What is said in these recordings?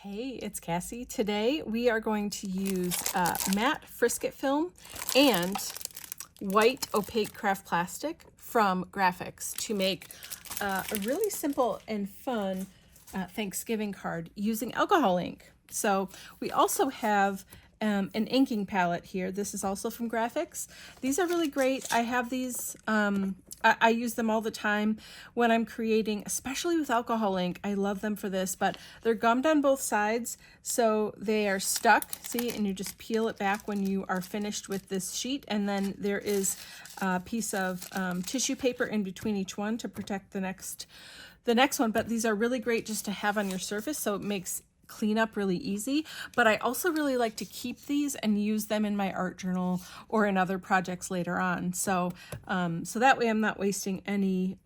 Hey, it's Kassy. Today we are going to use matte Frisket film and white opaque craft plastic from Grafix to make a really simple and fun Thanksgiving card using alcohol ink. So we also have an inking palette here. This is also from Grafix. These are really great. I have these, I use them all the time when I'm creating, especially with alcohol ink. I love them for this, but they're gummed on both sides, so they are stuck, see, and you just peel it back when you are finished with this sheet, and then there is a piece of tissue paper in between each one to protect the next one. But these are really great just to have on your surface, so it makes cleanup really easy. But I also really like to keep these and use them in my art journal or in other projects later on. So so that way I'm not wasting any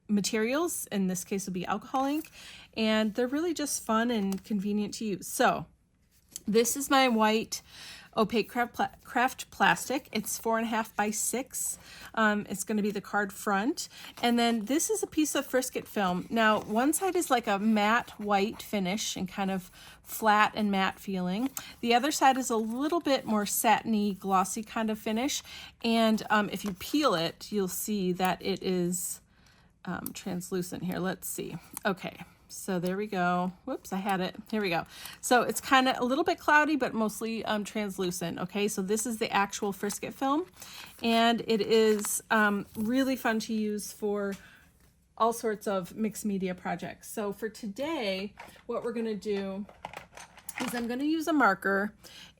materials. In this case, will be alcohol ink, and they're really just fun and convenient to use. So this is my white opaque craft plastic. It's 4.5 by 6. It's going to be the card front. And then this is a piece of Frisket film. Now, one side is like a matte white finish and kind of flat and matte feeling. The other side is a little bit more satiny, glossy kind of finish. And if you peel it, you'll see that it is translucent here. Let's see. Okay. So there we go. Whoops, I had it. Here we go. So it's kind of a little bit cloudy, but mostly translucent. Okay, so this is the actual Frisket film, and it is really fun to use for all sorts of mixed media projects. So for today, what we're going to do is I'm going to use a marker,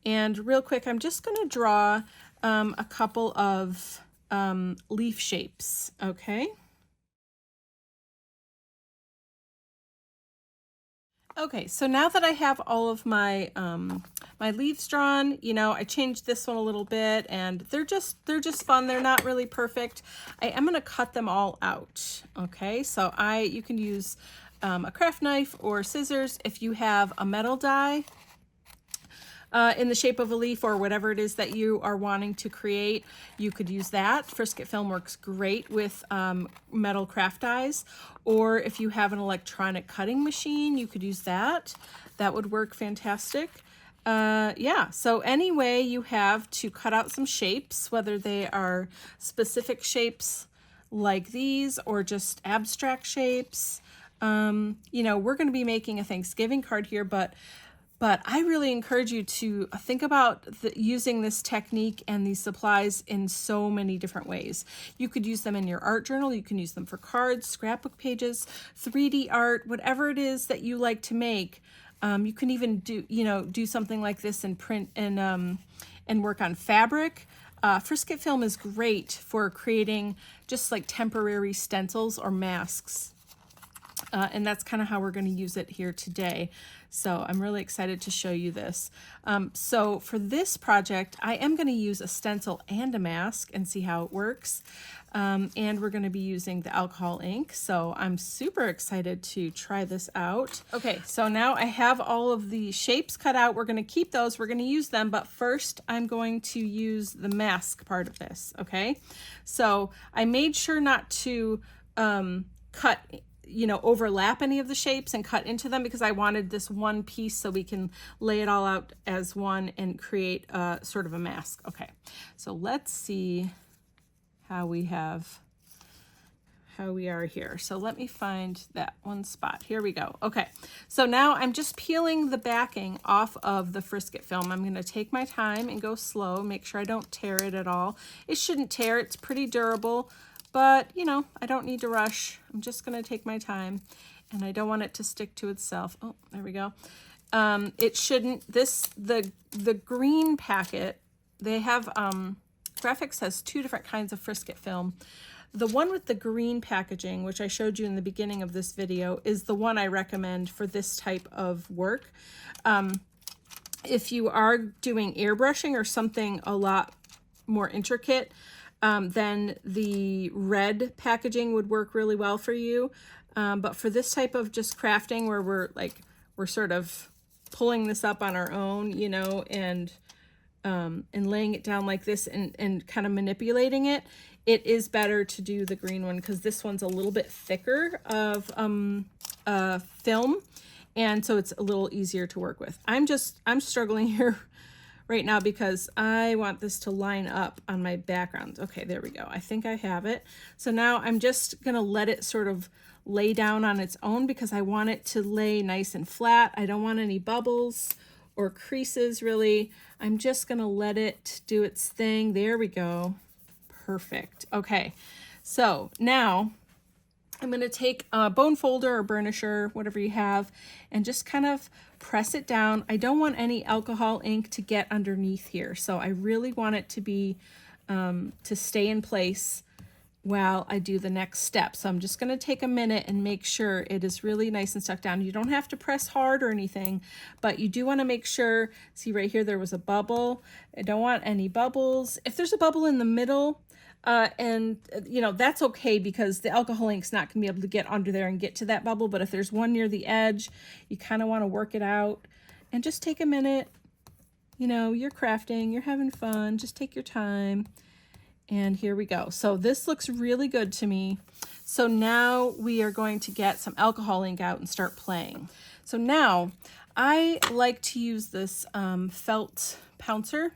and real quick, I'm just going to draw a couple of leaf shapes. Okay. Okay, so now that I have all of my my leaves drawn, you know, I changed this one a little bit, and they're just fun. They're not really perfect. I am going to cut them all out. Okay, so you can use a craft knife or scissors. If you have a metal die in the shape of a leaf or whatever it is that you are wanting to create, you could use that. Frisket film works great with metal craft dies, or if you have an electronic cutting machine, you could use that. That would work fantastic. Yeah, so anyway, you have to cut out some shapes, whether they are specific shapes like these or just abstract shapes. You know, we're going to be making a Thanksgiving card here, but I really encourage you to think about using this technique and these supplies in so many different ways. You could use them in your art journal. You can use them for cards, scrapbook pages, 3D art, whatever it is that you like to make. You can even do something like this and print and work on fabric. Frisket film is great for creating just like temporary stencils or masks. And that's kind of how we're going to use it here today. So I'm really excited to show you this. So for this project, I am going to use a stencil and a mask and see how it works. And we're going to be using the alcohol ink. So I'm super excited to try this out. Okay, so now I have all of the shapes cut out. We're going to keep those. We're going to use them. But first, I'm going to use the mask part of this. Okay, so I made sure not to cut, overlap any of the shapes and cut into them, because I wanted this one piece so we can lay it all out as one and create a sort of a mask. Okay, so let's see how we are here. So let me find that one spot. Here we go. Okay, so now I'm just peeling the backing off of the Frisket film. I'm going to take my time and go slow, make sure I don't tear it at all. It shouldn't tear. It's pretty durable. But, I don't need to rush. I'm just going to take my time, and I don't want it to stick to itself. Oh, there we go. It shouldn't, the green packet, they have, Grafix has 2 different kinds of Frisket film. The one with the green packaging, which I showed you in the beginning of this video, is the one I recommend for this type of work. If you are doing airbrushing or something a lot more intricate, then the red packaging would work really well for you. But for this type of just crafting where we're sort of pulling this up on our own, and laying it down like this and kind of manipulating it, it is better to do the green one, because this one's a little bit thicker of film, And so it's a little easier to work with. I'm struggling here right now because I want this to line up on my background. Okay, there we go. I think I have it. So now I'm just gonna let it sort of lay down on its own because I want it to lay nice and flat. I don't want any bubbles or creases really. I'm just gonna let it do its thing. There we go. Perfect. Okay, so now I'm going to take a bone folder or burnisher, whatever you have, and just kind of press it down. I don't want any alcohol ink to get underneath here, so I really want it to be to stay in place while I do the next step. So I'm just going to take a minute and make sure it is really nice and stuck down. You don't have to press hard or anything, but you do want to make sure, see right here, there was a bubble. I don't want any bubbles. If there's a bubble in the middle, and you know, that's okay because the alcohol ink's not gonna be able to get under there and get to that bubble. But if there's one near the edge, you kind of want to work it out and just take a minute. You know, you're crafting, you're having fun, just take your time. And here we go. So this looks really good to me. So now we are going to get some alcohol ink out and start playing. So now I like to use this felt pouncer.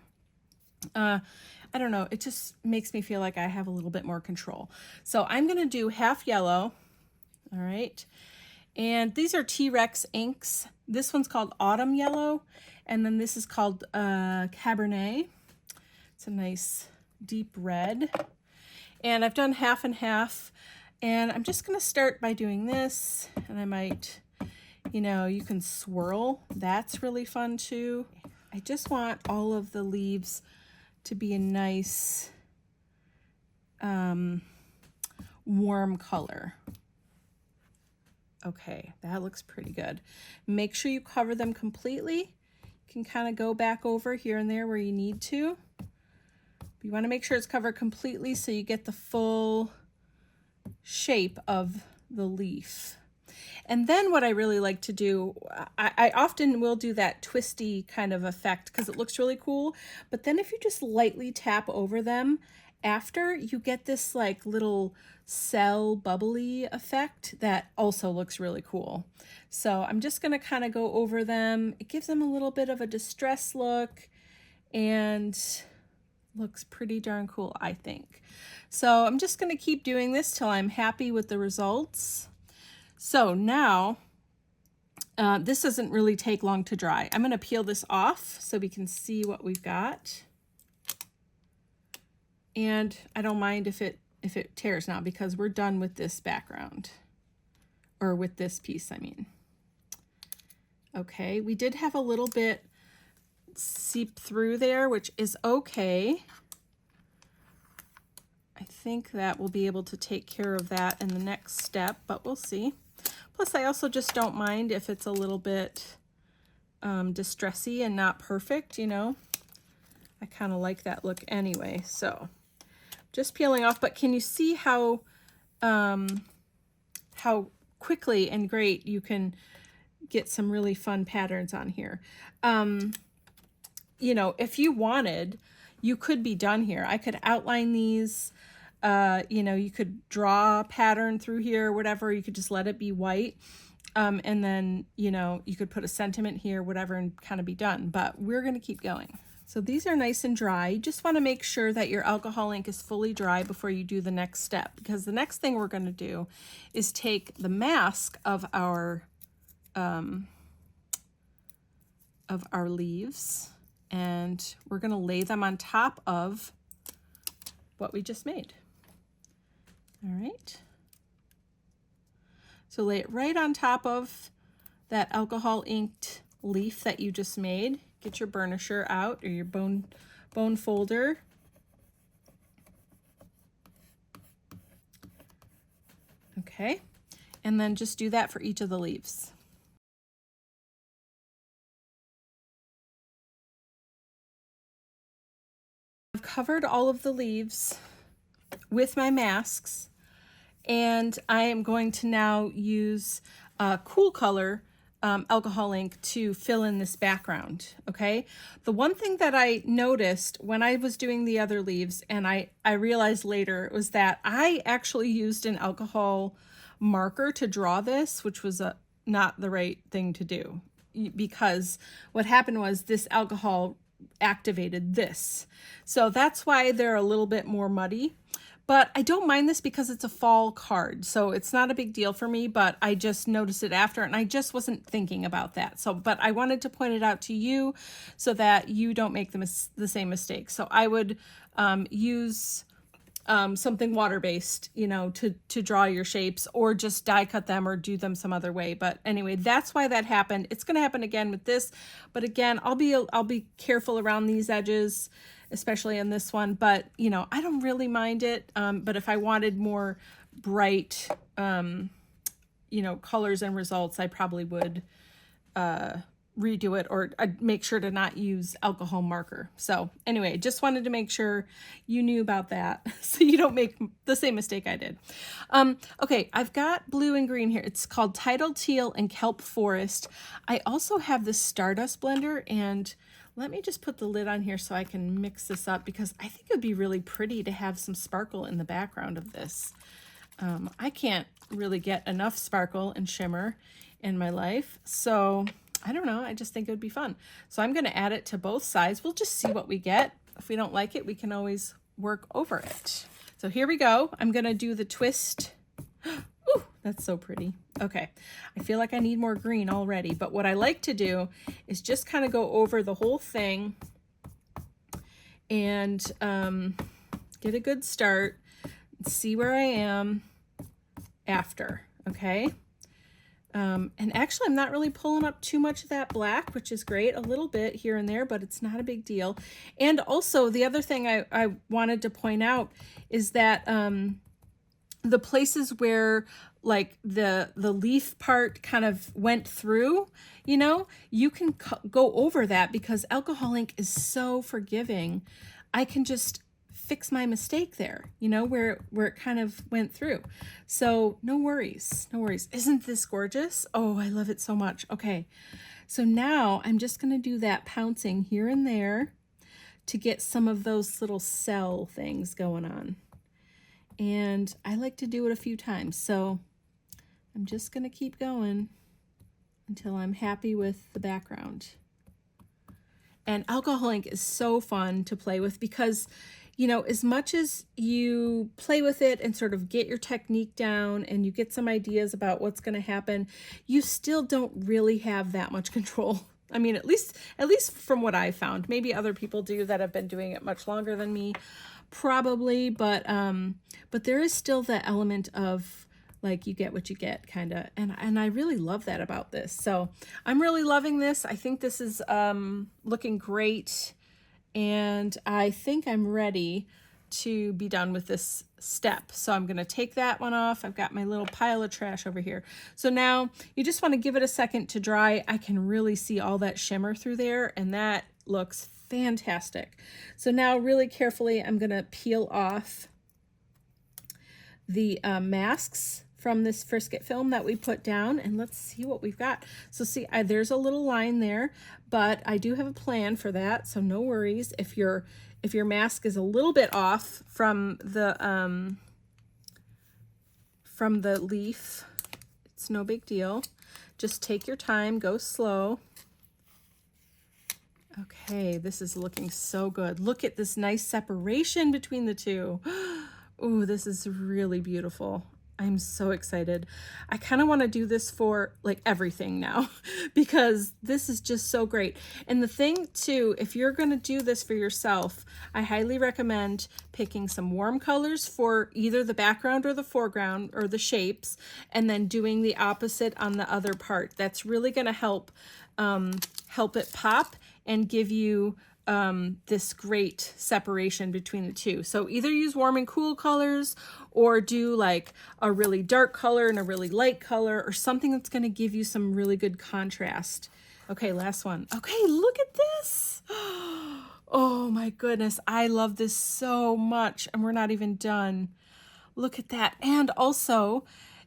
I don't know, it just makes me feel like I have a little bit more control. So I'm gonna do half yellow, all right? And these are T-Rex inks. This one's called Autumn Yellow, and then this is called Cabernet. It's a nice deep red. And I've done half and half, and I'm just gonna start by doing this, and I might, you know, you can swirl. That's really fun too. I just want all of the leaves to be a nice warm color. Okay, that looks pretty good. Make sure you cover them completely. You can kind of go back over here and there where you need to. You want to make sure it's covered completely so you get the full shape of the leaf. And then what I really like to do, I often will do that twisty kind of effect because it looks really cool. But then if you just lightly tap over them after, you get this like little cell bubbly effect that also looks really cool. So I'm just going to kind of go over them. It gives them a little bit of a distress look and looks pretty darn cool, I think. So I'm just going to keep doing this till I'm happy with the results. So now, this doesn't really take long to dry. I'm going to peel this off so we can see what we've got. And I don't mind if it tears now because we're done with this background. Or with this piece, I mean. Okay, we did have a little bit seep through there, which is okay. I think that we'll be able to take care of that in the next step, but we'll see. Plus, I also just don't mind if it's a little bit distressy and not perfect, you know. I kind of like that look anyway, so just peeling off. But can you see how quickly and great you can get some really fun patterns on here? You know, if you wanted, you could be done here. I could outline these. You know, you could draw a pattern through here, whatever. You could just let it be white. And then, you know, you could put a sentiment here, whatever, and kind of be done. But we're going to keep going. So these are nice and dry. You just want to make sure that your alcohol ink is fully dry before you do the next step. Because the next thing we're going to do is take the mask of our leaves, and we're going to lay them on top of what we just made. All right. So lay it right on top of that alcohol inked leaf that you just made. Get your burnisher out or your bone folder. Okay. And then just do that for each of the leaves. I've covered all of the leaves with my masks, and I am going to now use Cool Color alcohol ink to fill in this background. Okay, the one thing that I noticed when I was doing the other leaves, and I realized later, was that I actually used an alcohol marker to draw this, which was not the right thing to do, because what happened was this alcohol activated this. So that's why they're a little bit more muddy. But I don't mind this because it's a fall card, so it's not a big deal for me, but I just noticed it after, and I just wasn't thinking about that. So, but I wanted to point it out to you so that you don't make the same mistake. So I would use something water-based, you know, to draw your shapes, or just die cut them or do them some other way. But anyway, that's why that happened. It's going to happen again with this, but again, I'll be careful around these edges, especially in this one. But you know, I don't really mind it. But if I wanted more bright, you know, colors and results, I probably would redo it, or I'd make sure to not use alcohol marker. So anyway, just wanted to make sure you knew about that so you don't make the same mistake I did. Okay, I've got blue and green here. It's called Tidal Teal and Kelp Forest. I also have this Stardust blender, and let me just put the lid on here so I can mix this up, because I think it would be really pretty to have some sparkle in the background of this. I can't really get enough sparkle and shimmer in my life, so I don't know, I just think it would be fun. So I'm going to add it to both sides. We'll just see what we get. If we don't like it, we can always work over it. So here we go. I'm going to do the twist. Ooh, that's so pretty. Okay, I feel like I need more green already, but what I like to do is just kind of go over the whole thing and get a good start, see where I am after, okay? And actually, I'm not really pulling up too much of that black, which is great. A little bit here and there, but it's not a big deal. And also, the other thing I wanted to point out is that the places where like the leaf part kind of went through, you know, you can go over that, because alcohol ink is so forgiving. I can just fix my mistake there, you know, where it kind of went through. So no worries, no worries. Isn't this gorgeous? Oh, I love it so much. Okay, so now I'm just going to do that pouncing here and there to get some of those little cell things going on. And I like to do it a few times, so I'm just going to keep going until I'm happy with the background. And alcohol ink is so fun to play with, because you know, as much as you play with it and sort of get your technique down and you get some ideas about what's going to happen, you still don't really have that much control. I mean, at least from what I found. Maybe other people do that have been doing it much longer than me, probably, but there is still that element of like, you get what you get, kind of, and I really love that about this. So I'm really loving this. I think this is looking great. And I think I'm ready to be done with this step. So I'm going to take that one off. I've got my little pile of trash over here. So now you just want to give it a second to dry. I can really see all that shimmer through there, and that looks fantastic. So now really carefully, I'm going to peel off the masks from this Frisket film that we put down, and let's see what we've got. So see, there's a little line there, but I do have a plan for that, so no worries. If your mask is a little bit off from the leaf, it's no big deal. Just take your time, go slow. Okay, this is looking so good. Look at this nice separation between the two. Ooh, this is really beautiful. I'm so excited. I kind of want to do this for like everything now because this is just so great. And the thing too, if you're going to do this for yourself, I highly recommend picking some warm colors for either the background or the foreground or the shapes, and then doing the opposite on the other part. That's really going to help it pop and give you this great separation between the two. So either use warm and cool colors, or do like a really dark color and a really light color, or something that's going to give you some really good contrast. Okay, last one. Okay, look at this. Oh my goodness, I love this so much, and we're not even done. Look at that. And also,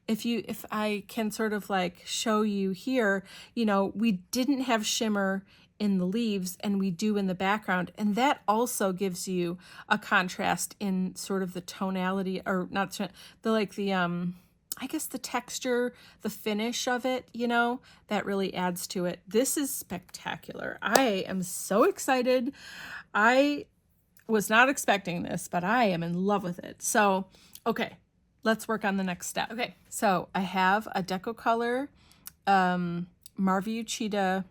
if I can sort of like show you here, you know, we didn't have shimmer in the leaves, and we do in the background, and that also gives you a contrast in sort of the tonality, or not the I guess the texture, the finish of it, you know, that really adds to it. This is spectacular. I am so excited. I was not expecting this, but I am in love with it. So, okay, let's work on the next step. Okay, so I have a Decocolor Marview Cheetah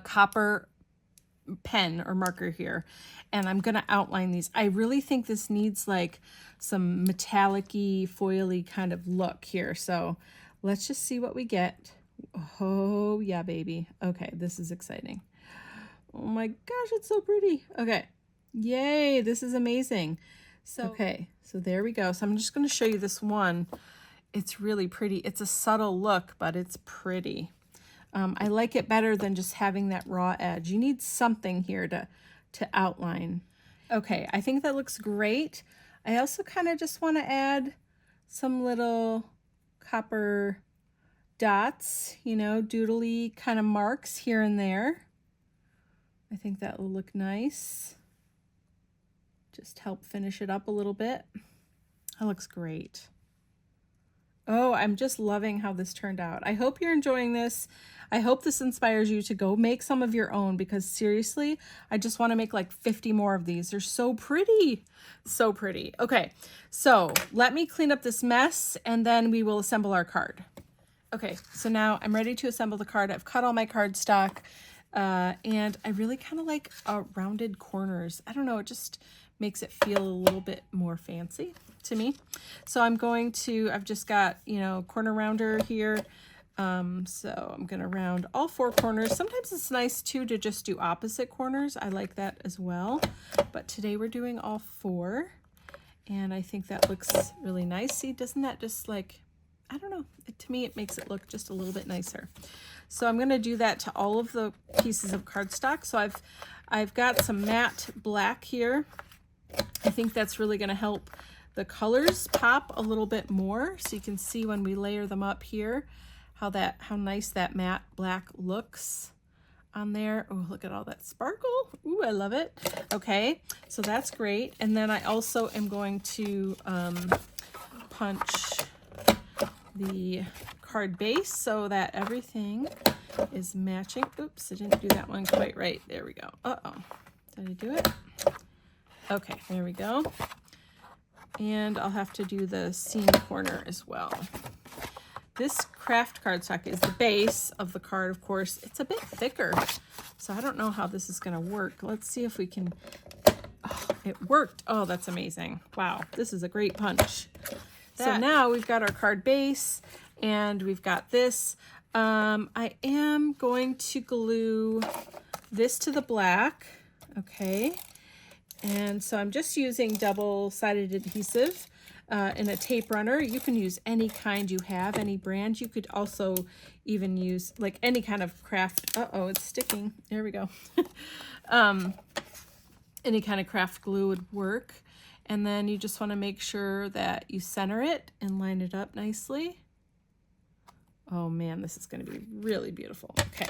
copper pen or marker here, and I'm gonna outline these. I really think this needs like some metallic-y, foily kind of look here. So let's just see what we get. Oh yeah, baby. Okay, this is exciting. Oh my gosh, it's so pretty. Okay, yay, this is amazing. So okay, so there we go. So I'm just going to show you this one. It's really pretty. It's a subtle look, but it's pretty. I like it better than just having that raw edge. You need something here to outline. Okay, I think that looks great. I also kind of just want to add some little copper dots, you know, doodly kind of marks here and there. I think that will look nice. Just help finish it up a little bit. That looks great. Oh, I'm just loving how this turned out. I hope you're enjoying this. I hope this inspires you to go make some of your own, because seriously, I just want to make like 50 more of these. They're so pretty. So pretty. Okay, so let me clean up this mess and then we will assemble our card. Okay, so now I'm ready to assemble the card. I've cut all my cardstock and I really kind of like rounded corners. I don't know, it just makes it feel a little bit more fancy to me. So I've just got, you know, corner rounder here. So I'm going to round all 4 corners. Sometimes it's nice too to just do opposite corners. I like that as well. But today we're doing all 4. And I think that looks really nice. See, doesn't that just like, I don't know, to me it makes it look just a little bit nicer. So I'm going to do that to all of the pieces of cardstock. So I've got some matte black here. I think that's really going to help the colors pop a little bit more. So you can see when we layer them up here, how nice that matte black looks on there. Oh, look at all that sparkle. Ooh, I love it. Okay, so that's great. And then I also am going to punch the card base so that everything is matching. Oops, I didn't do that one quite right. There we go. Uh-oh, did I do it? Okay, there we go. And I'll have to do the seam corner as well. This craft cardstock is the base of the card, of course. It's a bit thicker, so I don't know how this is going to work. Let's see if we can... Oh, it worked. Oh, that's amazing. Wow, this is a great punch. So now we've got our card base, and we've got this. I am going to glue this to the black, okay? And so I'm just using double-sided adhesive in a tape runner. You can use any kind you have, any brand. You could also even use like any kind of craft. Uh-oh, it's sticking. There we go. Any kind of craft glue would work. And then you just want to make sure that you center it and line it up nicely. Oh man, this is going to be really beautiful. Okay,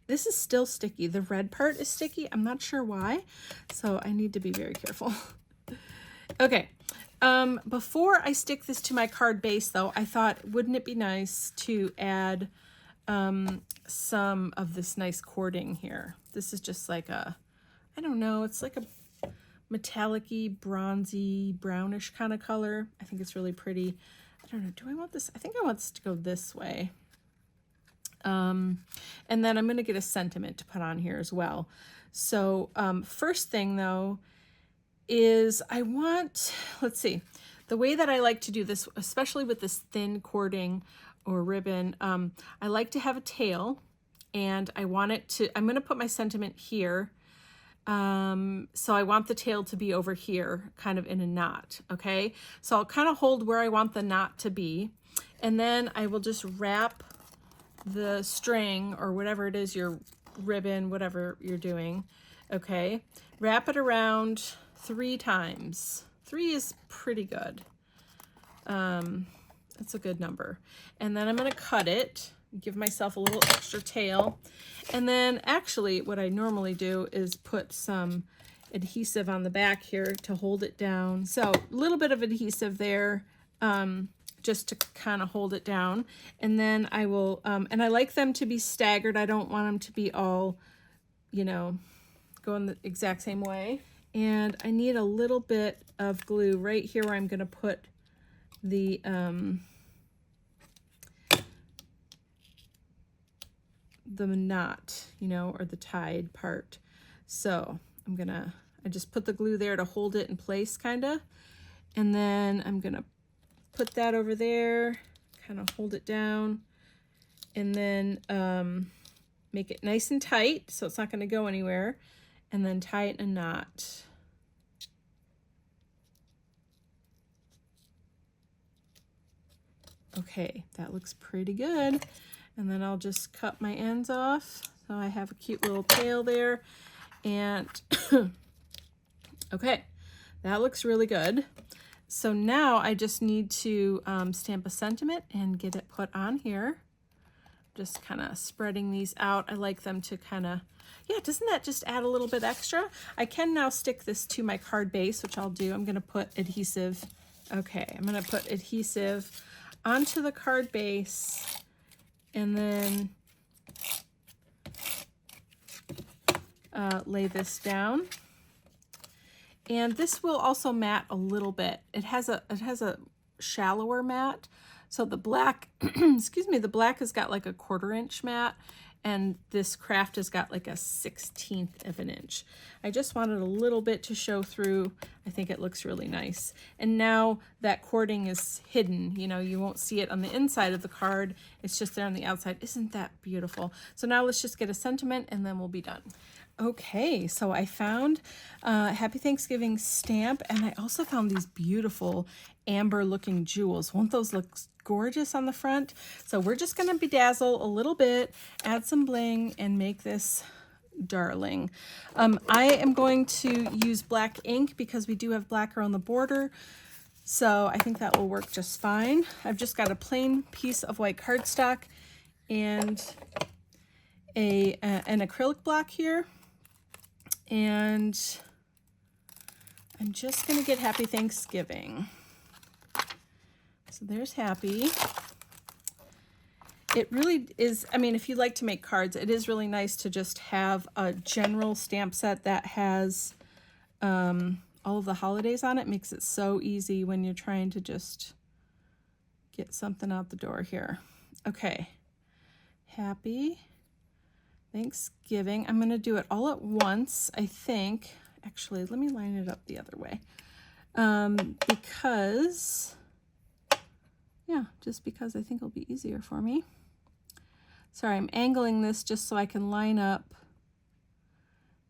this is still sticky. The red part is sticky. I'm not sure why, so I need to be very careful. Okay, before I stick this to my card base though, I thought, wouldn't it be nice to add some of this nice cording here? This is just like a, I don't know, it's like a metallic-y, bronzy, brownish kind of color. I think it's really pretty. I don't know, do I want this? I think I want this to go this way. And then I'm going to get a sentiment to put on here as well. So first thing though is I want, let's see, the way that I like to do this, especially with this thin cording or ribbon, I like to have a tail, and I want it to, I'm going to put my sentiment here. So I want the tail to be over here, kind of in a knot. Okay. So I'll kind of hold where I want the knot to be. And then I will just wrap the string or whatever it is, your ribbon, whatever you're doing. Okay. Wrap it around 3 times. 3 is pretty good. That's a good number. And then I'm going to cut it, give myself a little extra tail. And then actually what I normally do is put some adhesive on the back here to hold it down. So a little bit of adhesive there just to kind of hold it down. And then I will, and I like them to be staggered. I don't want them to be all, you know, going the exact same way. And I need a little bit of glue right here where I'm going to put the knot, you know, or the tied part. So I just put the glue there to hold it in place kind of. And then I'm going to put that over there, kind of hold it down, and then make it nice and tight so it's not going to go anywhere, and then tie it in a knot. Okay, that looks pretty good. And then I'll just cut my ends off. So I have a cute little tail there. And okay, that looks really good. So now I just need to stamp a sentiment and get it put on here. Just kind of spreading these out. I like them to kind of, yeah, doesn't that just add a little bit extra? I can now stick this to my card base, which I'll do. I'm going to put adhesive. Okay, I'm going to put adhesive onto the card base, and then lay this down. And this will also matte a little bit. It has a shallower matte. So the black, excuse me, the black has got like a 1/4 inch matte, and this craft has got like a 1/16 of an inch. I just wanted a little bit to show through. I think it looks really nice. And now that cording is hidden, you know, you won't see it on the inside of the card. It's just there on the outside. Isn't that beautiful? So now let's just get a sentiment and then we'll be done. Okay, so I found Happy Thanksgiving stamp, and I also found these beautiful amber looking jewels. Won't those look gorgeous on the front? So we're just going to bedazzle a little bit, add some bling, and make this darling. I am going to use black ink because we do have black around the border, so I think that will work just fine. I've just got a plain piece of white cardstock and an acrylic block here. And I'm just going to get Happy Thanksgiving. So there's Happy. It really is, I mean, if you like to make cards, it is really nice to just have a general stamp set that has all of the holidays on it. Makes it so easy when you're trying to just get something out the door here. Okay, Happy Thanksgiving. I'm going to do it all at once, I think. Actually, let me line it up the other way. Because, yeah, just because I think it'll be easier for me. Sorry, I'm angling this just so I can line up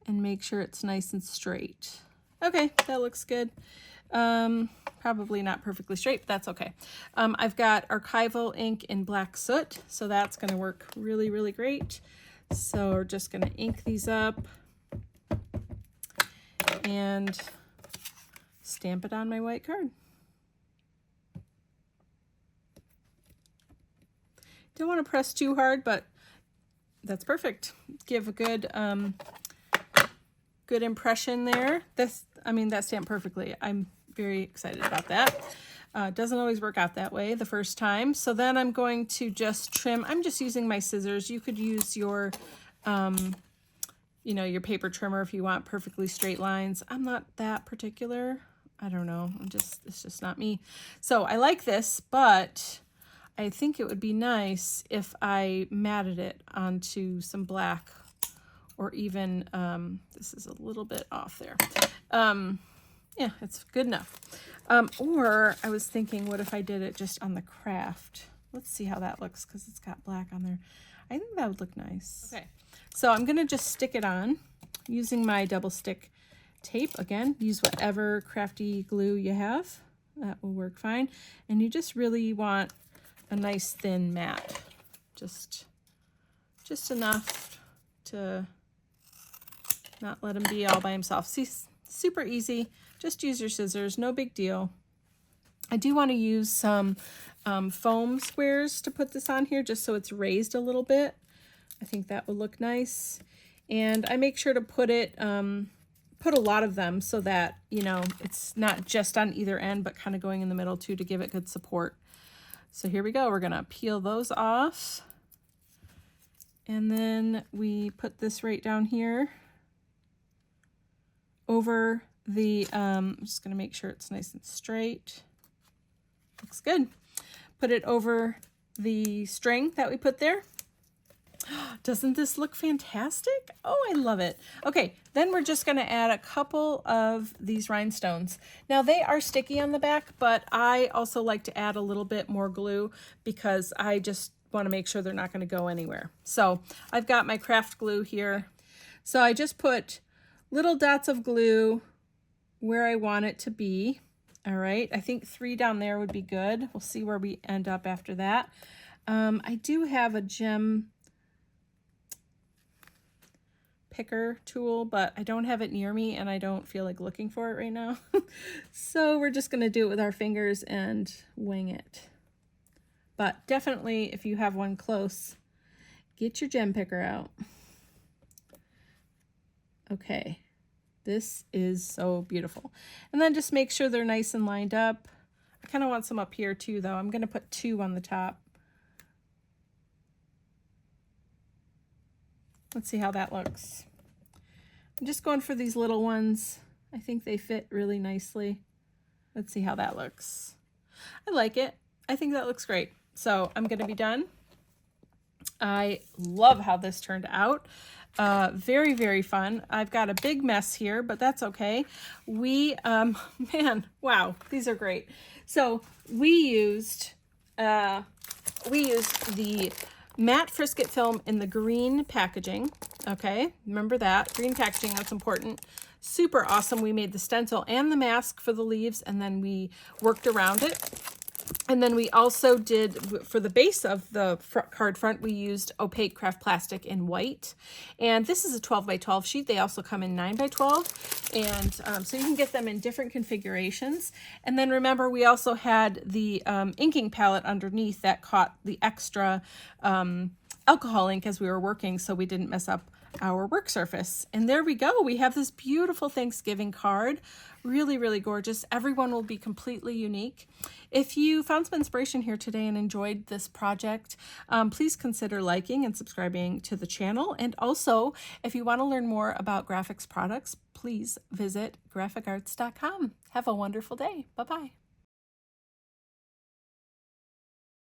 and make sure it's nice and straight. Okay, that looks good. Probably not perfectly straight, but that's okay. I've got archival ink in black soot, so that's going to work really, really great. So we're just going to ink these up and stamp it on my white card. Don't want to press too hard, but that's perfect. Give a good good impression there. That stamped perfectly. I'm very excited about that. Doesn't always work out that way the first time. So then I'm going to just trim. I'm just using my scissors. You could use your, you know, your paper trimmer if you want perfectly straight lines. I'm not that particular. I don't know. It's just not me. So I like this, but I think it would be nice if I matted it onto some black, or even, this is a little bit off there. Yeah, it's good enough. Or I was thinking, what if I did it just on the craft? Let's see how that looks, because it's got black on there. I think that would look nice. Okay, so I'm going to just stick it on using my double stick tape. Again, use whatever crafty glue you have. That will work fine. And you just really want a nice thin mat. Just enough to not let him be all by himself. See, super easy. Just use your scissors, no big deal. I do want to use some foam squares to put this on here, just so it's raised a little bit. I think that would look nice. And I make sure to put it, put a lot of them so that, you know, it's not just on either end, but kind of going in the middle too, to give it good support. So here we go. We're going to peel those off. And then we put this right down here over the, I'm just going to make sure it's nice and straight. Looks good. Put it over the string that we put there. Doesn't this look fantastic? Oh, I love it. Okay, then we're just going to add a couple of these rhinestones. Now they are sticky on the back, but I also like to add a little bit more glue because I just want to make sure they're not going to go anywhere. So I've got my craft glue here. So I just put little dots of glue where I want it to be. All right, I think 3 down there would be good. We'll see where we end up after that. I do have a gem picker tool, but I don't have it near me and I don't feel like looking for it right now. So we're just going to do it with our fingers and wing it. But definitely, if you have one close, get your gem picker out. Okay, this is so beautiful. And then just make sure they're nice and lined up. I kind of want some up here too, though. I'm going to put 2 on the top. Let's see how that looks. I'm just going for these little ones. I think they fit really nicely. Let's see how that looks. I like it. I think that looks great. So I'm going to be done. I love how this turned out. Very, very fun. I've got a big mess here, but that's okay. Man, wow, these are great. So we used the matte Frisket film in the green packaging. Okay, remember that. Green packaging, that's important. Super awesome. We made the stencil and the mask for the leaves, and then we worked around it. And then we also did, for the base of the card front, we used opaque craft plastic in white. And this is a 12 by 12 sheet. They also come in 9 by 12. And so you can get them in different configurations. And then remember, we also had the inking palette underneath that caught the extra alcohol ink as we were working, so we didn't mess up our work surface. And there we go. We have this beautiful Thanksgiving card. Really, really gorgeous. Everyone will be completely unique. If you found some inspiration here today and enjoyed this project, please consider liking and subscribing to the channel. And also, if you want to learn more about Grafix products, please visit graphicarts.com. Have a wonderful day. Bye-bye.